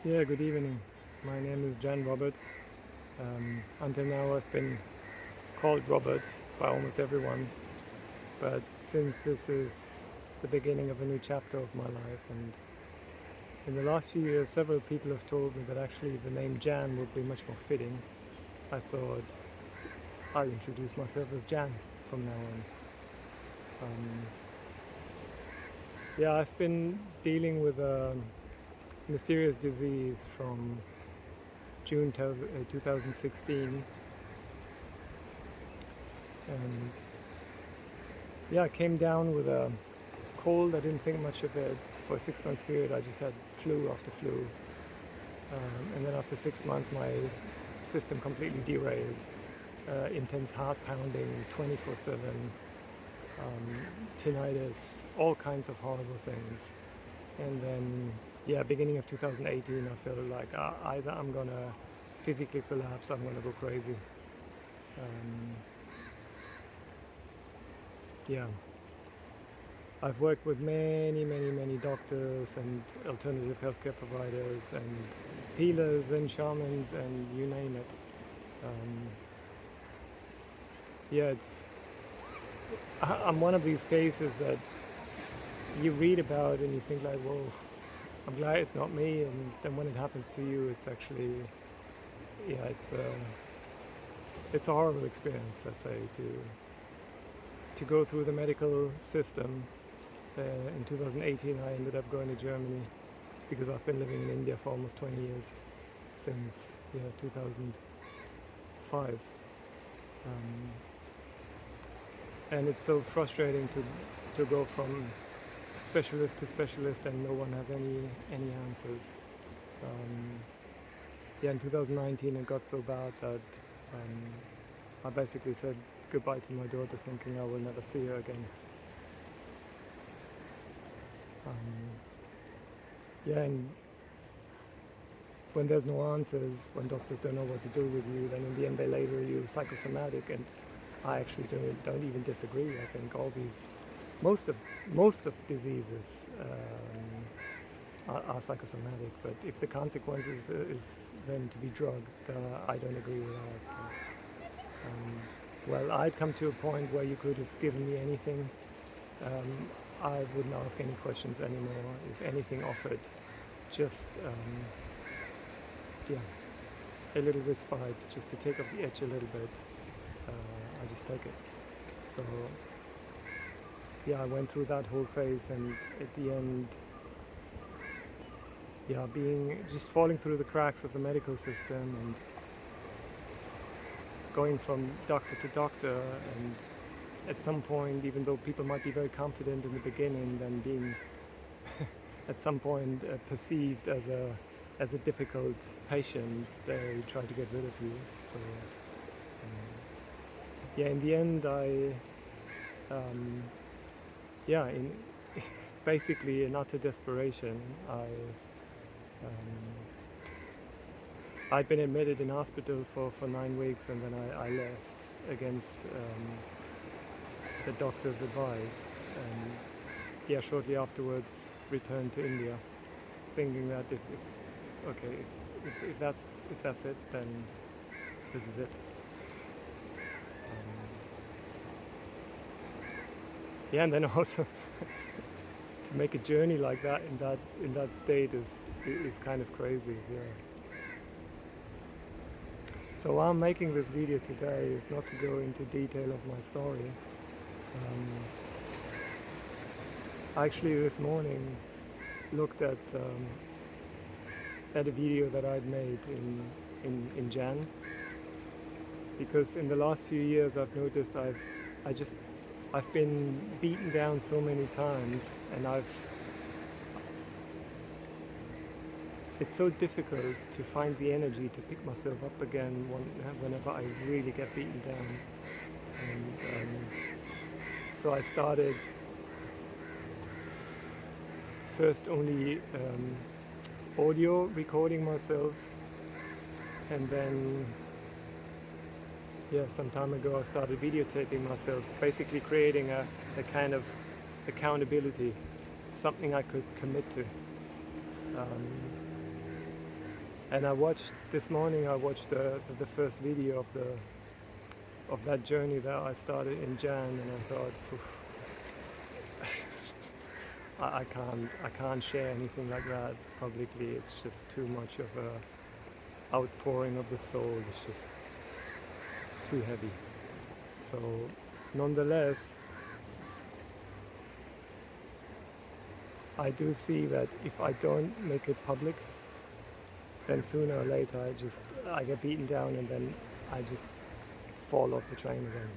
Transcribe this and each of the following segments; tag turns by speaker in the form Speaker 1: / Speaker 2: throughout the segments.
Speaker 1: Yeah, good evening. My name is Jan Robert. Until now, I've been called Robert by almost everyone, but since this is the beginning of a new chapter of my life, and in the last few years, several people have told me that actually the name Jan would be much more fitting. I thought I'll introduce myself as Jan from now on. Um, yeah, I've been dealing with a mysterious disease from June 2016, and yeah, I came down with a cold. I didn't think much of it. For a 6 month period, I just had flu after flu. And then after 6 months, my system completely derailed. Intense heart pounding, 24/7, tinnitus, all kinds of horrible things. And then, yeah, beginning of 2018, I felt like either I'm gonna physically collapse, I'm gonna go crazy. Yeah. I've worked with many doctors and alternative healthcare providers and healers and shamans and you name it. Yeah, I'm one of these cases that you read about and you think like, whoa, I'm glad it's not me. And then when it happens to you, it's actually, yeah, it's a horrible experience, let's say, to go through the medical system. In 2018, I ended up going to Germany because I've been living in India for almost 20 years, since 2005. And it's so frustrating to go from specialist to specialist and no one has any answers. Yeah, in 2019 it got so bad that I basically said goodbye to my daughter, thinking I will never see her again. Yeah, and when there's no answers, when doctors don't know what to do with you, then in the end they label you psychosomatic, and I actually don't even disagree. I think all these, most of diseases are psychosomatic, but if the consequence is then to be drugged, I don't agree with that. Well, I'd come to a point where you could have given me anything. I wouldn't ask any questions anymore. If anything offered, just yeah, a little respite, just to take off the edge a little bit. I just take it. So yeah, I went through that whole phase, and at the end, yeah, being just falling through the cracks of the medical system and going from doctor to doctor, and at some point, even though people might be very confident in the beginning, then being at some point perceived as a difficult patient, they try to get rid of you. So yeah, in the end, yeah, in basically in utter desperation, I'd been admitted in hospital for 9 weeks, and then I left against the doctor's advice, and yeah, shortly afterwards returned to India, thinking that if that's it, then this is it. Yeah, and then also to make a journey like that in that state is kind of crazy. Yeah. So why I'm making this video today is not to go into detail of my story. I actually this morning looked at a video that I'd made in Jan, because in the last few years I've noticed I've been beaten down so many times, and it's so difficult to find the energy to pick myself up again whenever I really get beaten down. And so I started first only audio recording myself, and then some time ago I started videotaping myself, basically creating a kind of accountability, something I could commit to. And this morning I watched the first video of that journey that I started in Jan, and I thought, "Oof, I can't share anything like that publicly. It's just too much of a outpouring of the soul. It's just too heavy." So nonetheless, I do see that if I don't make it public, then sooner or later I get beaten down, and then I just fall off the train again.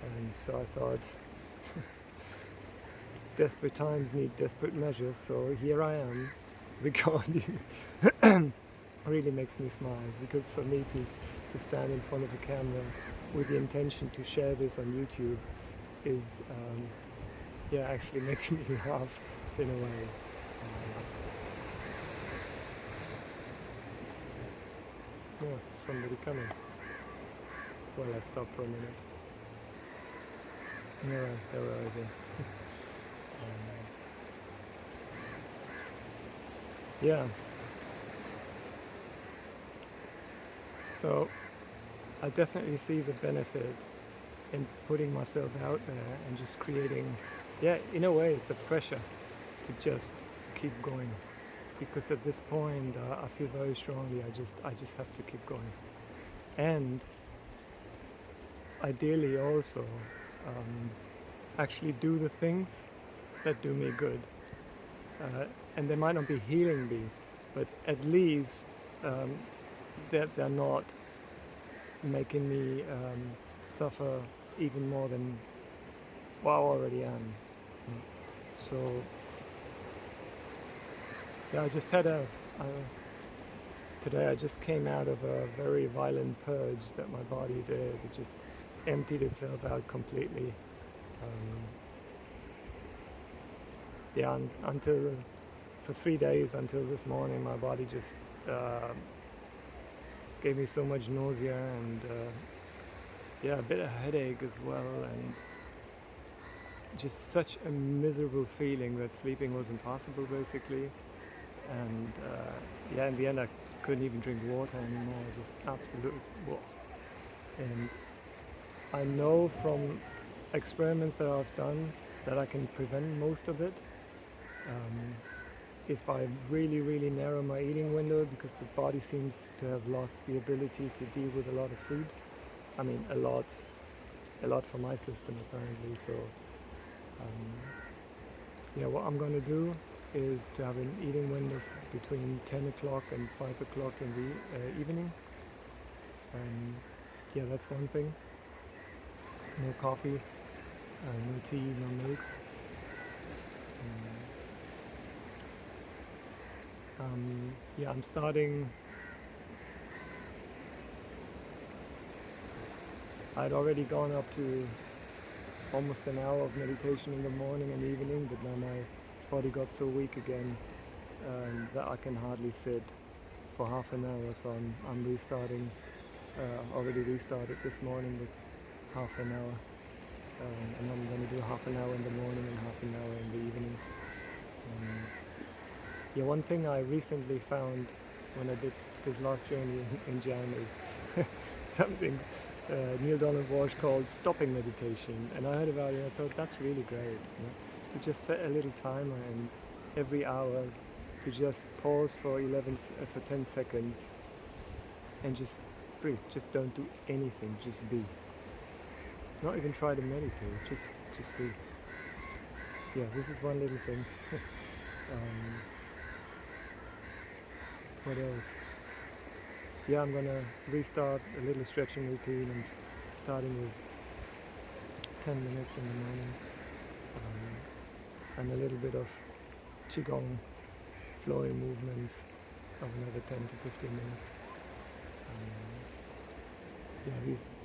Speaker 1: And so I thought, desperate times need desperate measures, so here I am recording. Really makes me smile, because for me to stand in front of a camera with the intention to share this on YouTube is actually makes me laugh in a way. Somebody coming. Well, I stopped for a minute. No, they're arriving. Yeah. So I definitely see the benefit in putting myself out there and just creating, in a way it's a pressure to just keep going, because at this point I feel very strongly I just have to keep going, and ideally also actually do the things that do me good, and they might not be healing me, but at least they're not making me suffer even more than what I already am. So I just had today I just came out of a very violent purge that my body did. It just emptied itself out completely. Until for 3 days, until this morning, my body just gave me so much nausea and a bit of headache as well, and just such a miserable feeling that sleeping was impossible basically. And in the end I couldn't even drink water anymore, just absolute whoa. And I know from experiments that I've done that I can prevent most of it if I really, really narrow my eating window, because the body seems to have lost the ability to deal with a lot of food. I mean, a lot for my system apparently. So what I'm going to do is to have an eating window between 10 o'clock and 5 o'clock in the evening. That's one thing. No coffee, no tea, no milk. I'm starting. I'd already gone up to almost an hour of meditation in the morning and evening, but now my body got so weak again that I can hardly sit for half an hour. So I'm restarting. Already restarted this morning with half an hour, and I'm going to do half an hour in the morning and half an hour in the evening. One thing I recently found when I did this last journey in Jan is something Neil Donald Walsh called stopping meditation, and I heard about it and I thought that's really great, to just set a little timer and every hour to just pause for 10 seconds and just breathe. Just don't do anything, just be. Not even try to meditate, just be. This is one little thing. What else? I'm gonna restart a little stretching routine, and starting with 10 minutes in the morning, and a little bit of qigong flowing movements of another 10 to 15 minutes.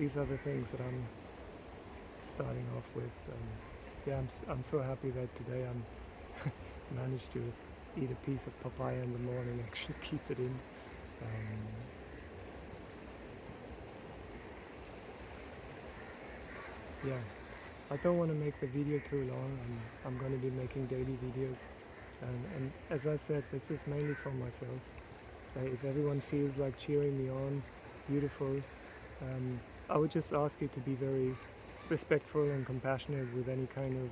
Speaker 1: These are the things that I'm starting off with. I'm so happy that today I'm managed to eat a piece of papaya in the morning, actually keep it in. I don't want to make the video too long. I'm going to be making daily videos, and as I said, this is mainly for myself. If everyone feels like cheering me on, beautiful. I would just ask you to be very respectful and compassionate with any kind of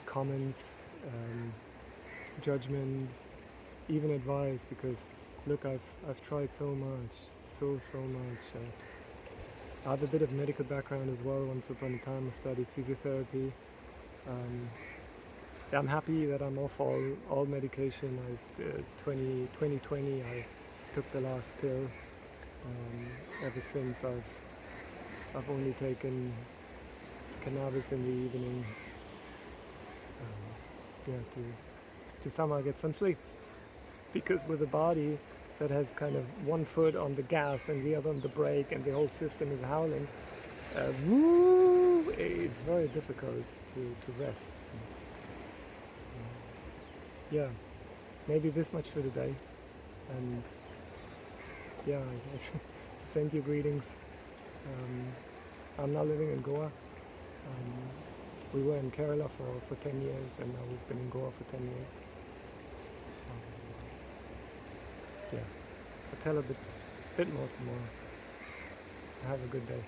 Speaker 1: comments, judgment, even advice, because look, I've tried so much, so much. I have a bit of medical background as well. Once upon a time I studied physiotherapy. I'm happy that I'm off all medication. 2020 I took the last pill. Ever since I've only taken cannabis in the evening, to somehow get some sleep. Because with a body that has kind of one foot on the gas and the other on the brake and the whole system is howling, it's very difficult to rest. Yeah, maybe this much for today. And yeah, I send you greetings. I'm now living in Goa. We were in Kerala for 10 years, and now we've been in Goa for 10 years. Yeah, I'll tell a bit more tomorrow. Have a good day.